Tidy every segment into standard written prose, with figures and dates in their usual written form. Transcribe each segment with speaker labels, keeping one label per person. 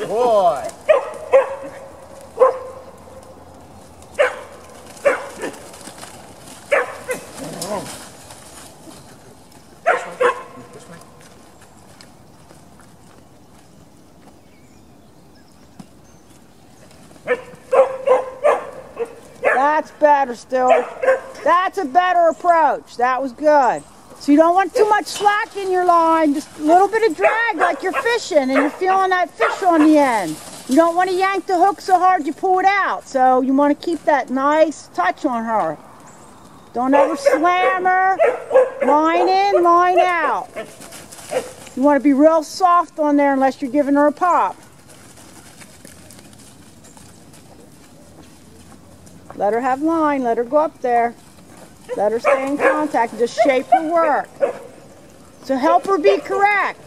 Speaker 1: Boy.
Speaker 2: That's better, Stuart. That's a better approach. That was good. So you don't want too much slack in your line, just a little bit of drag like you're fishing and you're feeling that fish on the end. You don't want to yank the hook so hard you pull it out. So you want to keep that nice touch on her. Don't ever slam her. Line in, line out. You want to be real soft on there unless you're giving her a pop. Let her have line, let her go up there. Let her stay in contact, just shape her work. So help her be correct.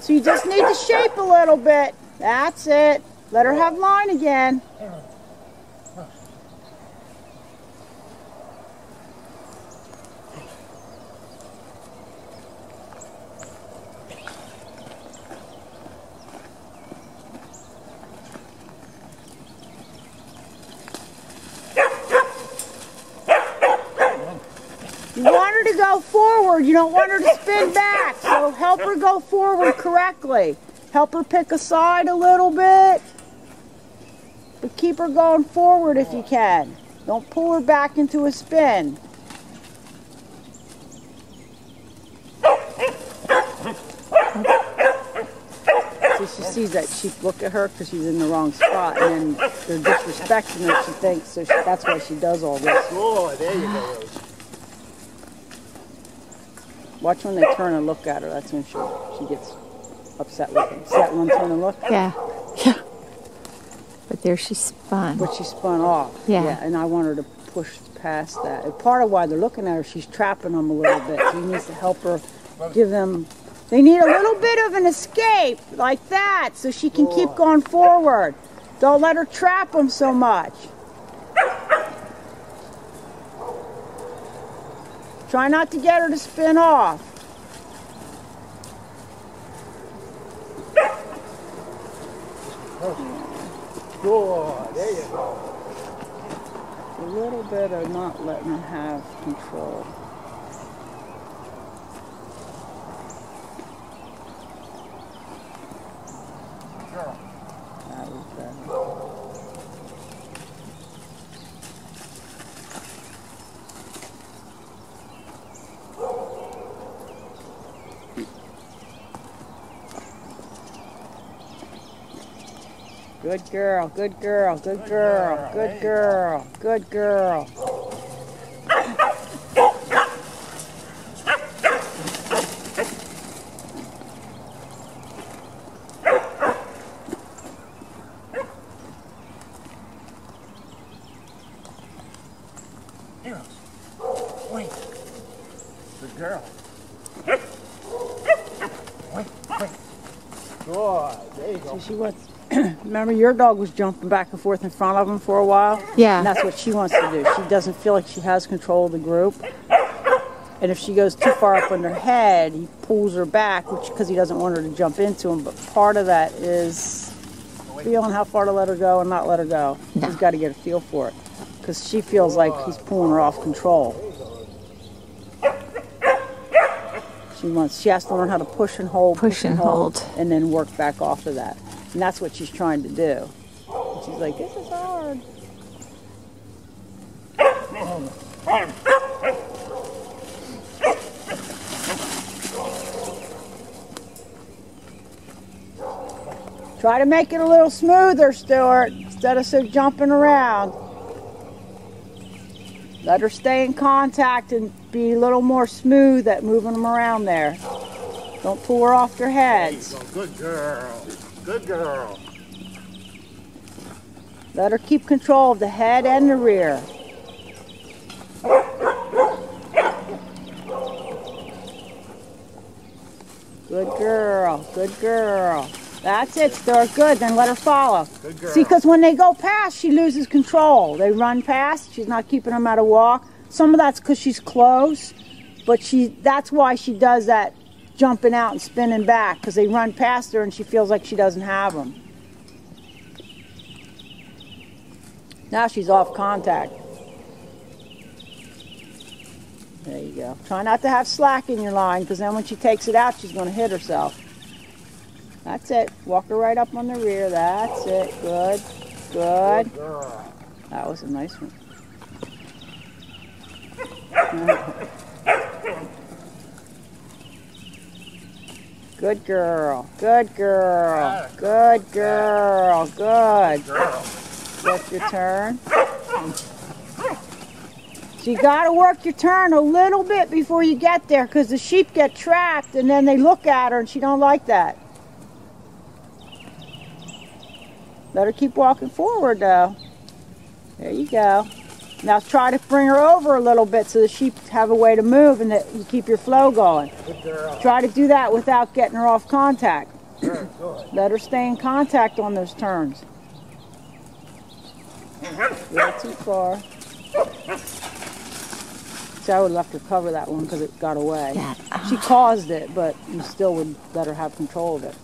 Speaker 2: So you just need to shape a little bit. That's it. Let her have line again. You want her to go forward, you don't want her to spin back, so help her go forward correctly. Help her pick a side a little bit, but keep her going forward if you can. Don't pull her back into a spin. So she sees that sheep look at her because she's in the wrong spot, and then they're disrespecting her, she thinks, so that's why she does all this.
Speaker 1: Oh, there you go, Rose.
Speaker 2: Watch when they turn and look at her. That's when she gets upset with them. See that one turn and look?
Speaker 3: Yeah. Yeah. But there she spun.
Speaker 2: But she spun off.
Speaker 3: Yeah.
Speaker 2: And I want her to push past that. And part of why they're looking at her, she's trapping them a little bit. So he needs to help her give them... They need a little bit of an escape like that so she can keep going forward. Don't let her trap them so much. Try not to get her to spin off.
Speaker 1: Good. There you go.
Speaker 2: A little bit of not letting her have control. That was better. Good girl, good girl, good girl, good girl, good girl.
Speaker 1: Here, wait. Good girl. Wait. Good. There you go.
Speaker 2: So she wants. Remember, your dog was jumping back and forth in front of him for a while?
Speaker 3: Yeah.
Speaker 2: And that's what she wants to do. She doesn't feel like she has control of the group. And if she goes too far up on her head, he pulls her back, which because he doesn't want her to jump into him. But part of that is feeling how far to let her go and not let her go.
Speaker 3: No.
Speaker 2: He's got to get a feel for it. Because she feels like he's pulling her off control. She has to learn how to push and hold, and then work back off of that. And that's what she's trying to do. And she's like, this is hard. Try to make it a little smoother, Stuart, instead of so jumping around. Let her stay in contact and be a little more smooth at moving them around there. Don't pull her off their heads.
Speaker 1: Good girl. Good girl.
Speaker 2: Let her keep control of the head and the rear. Good girl. Good girl. That's it, Stuart. Good. Then let her follow.
Speaker 1: Good girl.
Speaker 2: See, because when they go past, she loses control. They run past. She's not keeping them at a walk. Some of that's because she's close, but that's why she does that jumping out and spinning back, because they run past her and she feels like she doesn't have them. Now she's off contact. There you go. Try not to have slack in your line, because then when she takes it out, she's going to hit herself. That's it. Walk her right up on the rear. That's it. Good. Good. That was a nice one. Good girl. Good girl. Good girl. Good. That's your turn. So you got to work your turn a little bit before you get there, because the sheep get trapped and then they look at her and she don't like that. Let her keep walking forward though. There you go. Now try to bring her over a little bit so the sheep have a way to move and that you keep your flow going. Try to do that without getting her off contact. Let her stay in contact on those turns. Not too far. See, I would have left her cover that one because it got away.
Speaker 3: Yeah.
Speaker 2: She caused it, but you still would let her have control of it.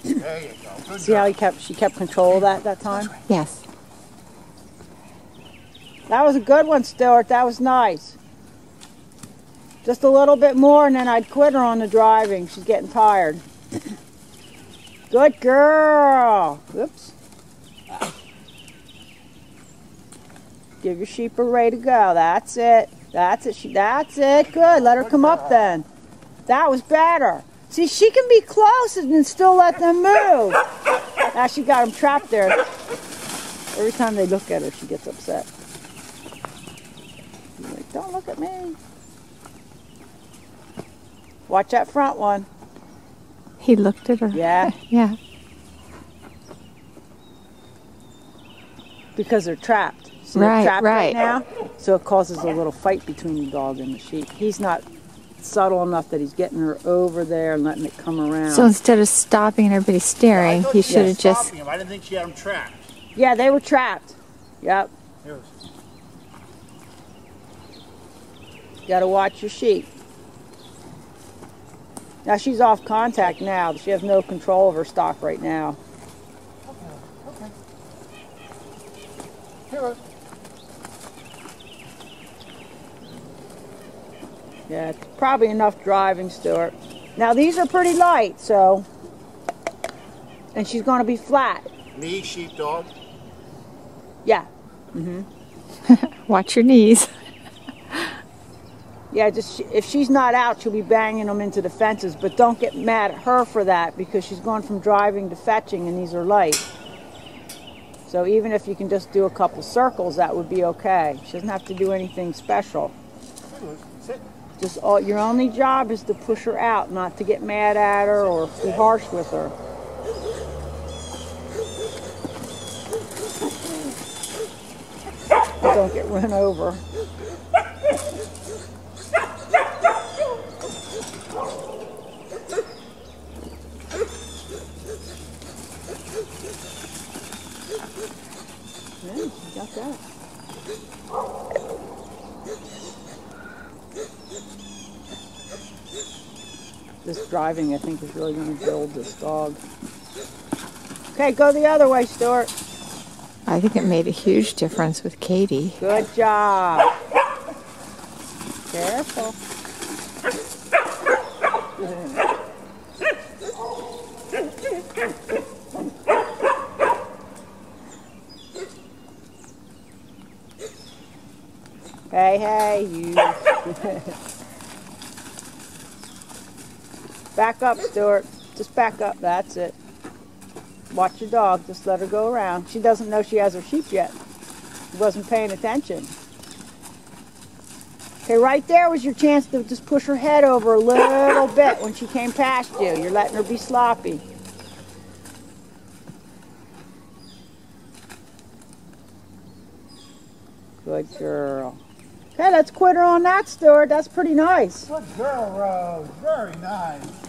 Speaker 1: There you go. Good
Speaker 2: See how she kept control of that time?
Speaker 3: Yes.
Speaker 2: That was a good one, Stuart. That was nice. Just a little bit more and then I'd quit her on the driving. She's getting tired. Good girl. Whoops. Give your sheep a way to go. That's it. That's it. That's it. Good. Let her come up then. That was better. See, she can be close and still let them move. Now she got them trapped there. Every time they look at her, she gets upset. She's like, don't look at me. Watch that front one.
Speaker 3: He looked at her.
Speaker 2: Yeah.
Speaker 3: Yeah.
Speaker 2: Because they're trapped. So they're
Speaker 3: Right,
Speaker 2: trapped
Speaker 3: right.
Speaker 2: now. So it causes a little fight between the dog and the sheep. He's not subtle enough that he's getting her over there and letting it come around.
Speaker 3: So instead of stopping and everybody staring, he should have just...
Speaker 1: him. I didn't think she had him trapped.
Speaker 2: Yeah, they were trapped. Yep. Got to watch your sheep. Now she's off contact now. She has no control of her stock right now.
Speaker 1: Okay. Here.
Speaker 2: Yeah, it's probably enough driving, Stuart. Now these are pretty light, so, and she's going to be flat.
Speaker 1: Me, sheepdog.
Speaker 2: Yeah.
Speaker 3: Watch your knees.
Speaker 2: Yeah, just if she's not out, she'll be banging them into the fences, but don't get mad at her for that because she's going from driving to fetching and these are light. So even if you can just do a couple circles, that would be okay. She doesn't have to do anything special.
Speaker 1: Sit.
Speaker 2: Just your only job is to push her out, not to get mad at her or be harsh with her. Don't get run over. Yeah, you got that. This driving, I think, is really going to build this dog. Okay, go the other way, Stuart.
Speaker 3: I think it made a huge difference with Katie.
Speaker 2: Good job. Careful. Hey, you. Back up, Stuart. Just back up. That's it. Watch your dog. Just let her go around. She doesn't know she has her sheep yet. She wasn't paying attention. Okay, right there was your chance to just push her head over a little bit when she came past you. You're letting her be sloppy. Good girl. Hey, let's quit her on that, Stuart. That's pretty nice.
Speaker 1: Good girl, Rose. Very nice.